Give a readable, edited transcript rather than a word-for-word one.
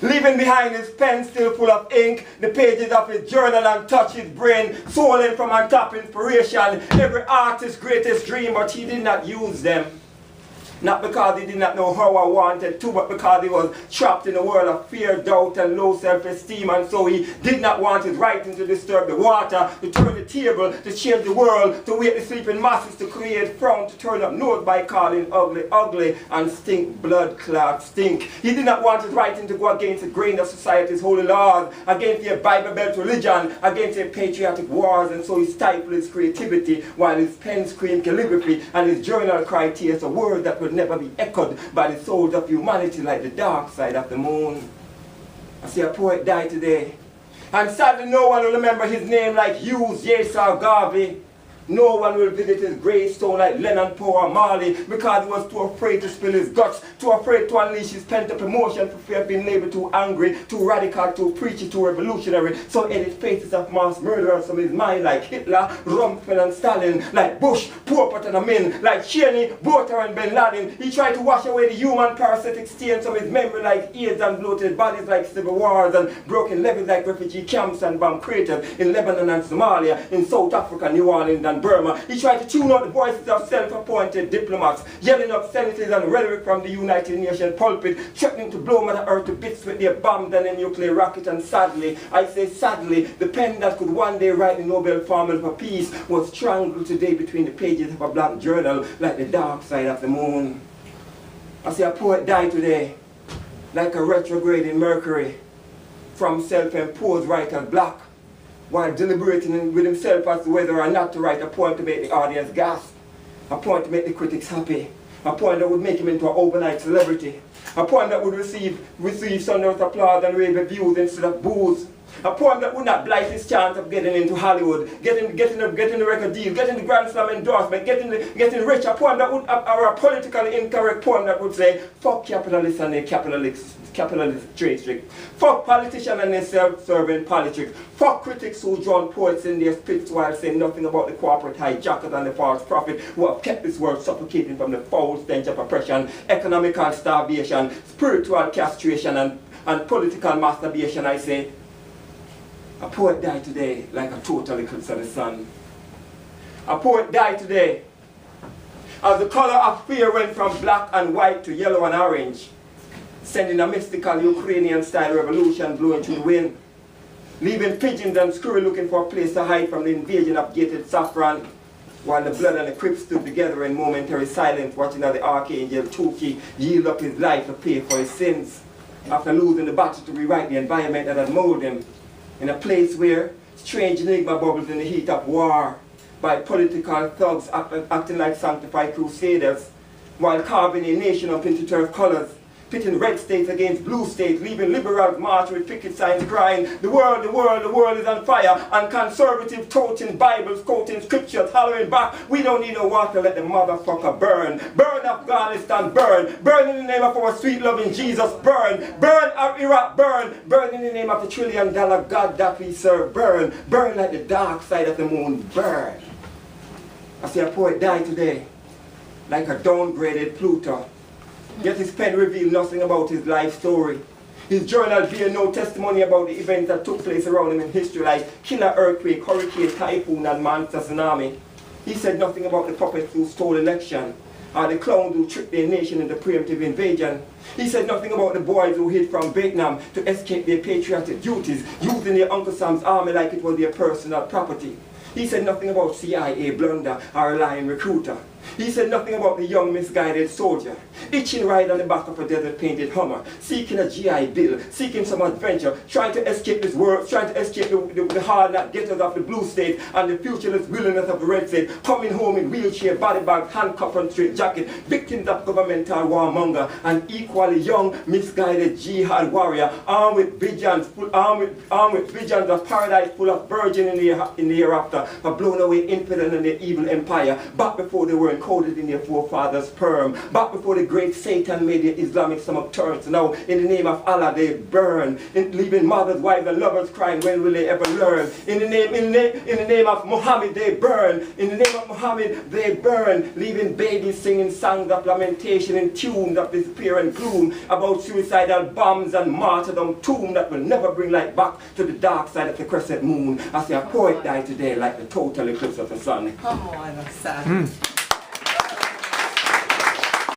leaving behind his pen still full of ink, the pages of his journal and touch his brain, swollen from on top inspiration, every artist's greatest dream, but he did not use them. Not because he did not know how I wanted to, but because he was trapped in a world of fear, doubt, and low self-esteem. And so he did not want his writing to disturb the water, to turn the table, to change the world, to wake the sleeping masses, to create frown, to turn up nose by calling ugly, ugly, and stink, blood clot, stink. He did not want his writing to go against the grain of society's holy laws, against their Bible-belt religion, against their patriotic wars. And so he stifled his creativity while his pen screamed calligraphy and his journal cried tears, a word that would never be echoed by the souls of humanity like the dark side of the moon. I see a poet die today, and sadly no one will remember his name like Hughes, Yates, or Garvey. No one will visit his gravestone like Lennon, Poe, or Marley, because he was too afraid to spill his guts, too afraid to unleash his pent-up emotion for fear of being labeled too angry, too radical, too preachy, too revolutionary. So edit faces of mass murderers from his mind like Hitler, Rumsfeld, and Stalin, like Bush, Pol Pot, and Amin, like Cheney, Botha, and Bin Laden. He tried to wash away the human parasitic stains from his memory like AIDS and bloated bodies like civil wars and broken levees like refugee camps and bomb craters in Lebanon and Somalia, in South Africa, New Orleans, and Burma. He tried to tune out the voices of self-appointed diplomats, yelling up sentences and rhetoric from the United Nations pulpit, threatening to blow Mother Earth to bits with their bombs and their nuclear rocket. And sadly, I say sadly, the pen that could one day write the Nobel formula for peace was strangled today between the pages of a black journal like the dark side of the moon. I see a poet die today like a retrograding Mercury from self-imposed writer black, while deliberating with himself as to whether or not to write a poem to make the audience gasp, a poem to make the critics happy, a poem that would make him into an overnight celebrity, a poem that would receive thunderous applause and rave reviews instead of boos, a poem that would not blight his chance of getting into Hollywood, getting the record deal, getting the Grand Slam endorsement, getting rich, a poem that would, or a politically incorrect poem that would say, fuck capitalists and their capitalist trade trick. Fuck politicians and their self-serving politics. Fuck critics who drown poets in their spits while saying nothing about the corporate hijackers and the false prophet who have kept this world suffocating from the foul stench of oppression, economical starvation, spiritual castration, and political masturbation. I say, a poet died today like a total eclipse of the sun. A poet died today as the color of fear went from black and white to yellow and orange, sending a mystical Ukrainian-style revolution blowing through the wind, leaving pigeons and squirrels looking for a place to hide from the invasion of gated saffron, while the blood and the crypt stood together in momentary silence, watching as the archangel Tuki yield up his life to pay for his sins, after losing the battle to rewrite the environment that had molded him, in a place where strange enigma bubbles in the heat of war, by political thugs acting like sanctified crusaders, while carving a nation up into turf colors, pitting red states against blue states, leaving liberals march with picket signs crying, the world is on fire, and conservative toting Bibles, quoting scriptures, hollering back, we don't need no water, let the motherfucker burn. Burn Afghanistan, burn. Burn in the name of our sweet loving Jesus, burn. Burn Iraq, burn. Burn in the name of the $1 trillion God that we serve, burn. Burn like the dark side of the moon, burn. I see a poet die today, like a downgraded Pluto. Yet his pen revealed nothing about his life story. His journal bear no testimony about the events that took place around him in history, like killer earthquake, hurricane, typhoon, and monster tsunami. He said nothing about the puppets who stole election, or the clowns who tricked their nation into preemptive invasion. He said nothing about the boys who hid from Vietnam to escape their patriotic duties, using their Uncle Sam's army like it was their personal property. He said nothing about CIA blunder or a lying recruiter. He said nothing about the young misguided soldier, itching ride on the back of a desert-painted Hummer, seeking a GI Bill, seeking some adventure, trying to escape this world, trying to escape the hard-knock ghettos of the blue state and the futureless wilderness of the red state, coming home in wheelchair, body bags, handcuff and straight jacket, victims of governmental warmonger, and equally young, misguided jihad warrior, armed with visions of paradise full of virgin in the hereafter, have blown away infidel and their evil empire, back before they were encoded in their forefathers' sperm. Back before the great Satan made the Islamic stomach turns. Now, in the name of Allah, they burn, leaving mothers, wives, and lovers crying, when will they ever learn? In the name of Muhammad, they burn. In the name of Muhammad, they burn, leaving babies singing songs of lamentation in tunes of despair and gloom about suicidal bombs and martyrdom tomb that will never bring light back to the dark side of the crescent moon. I say a poet died today like the total eclipse of the sun. Come on, sad.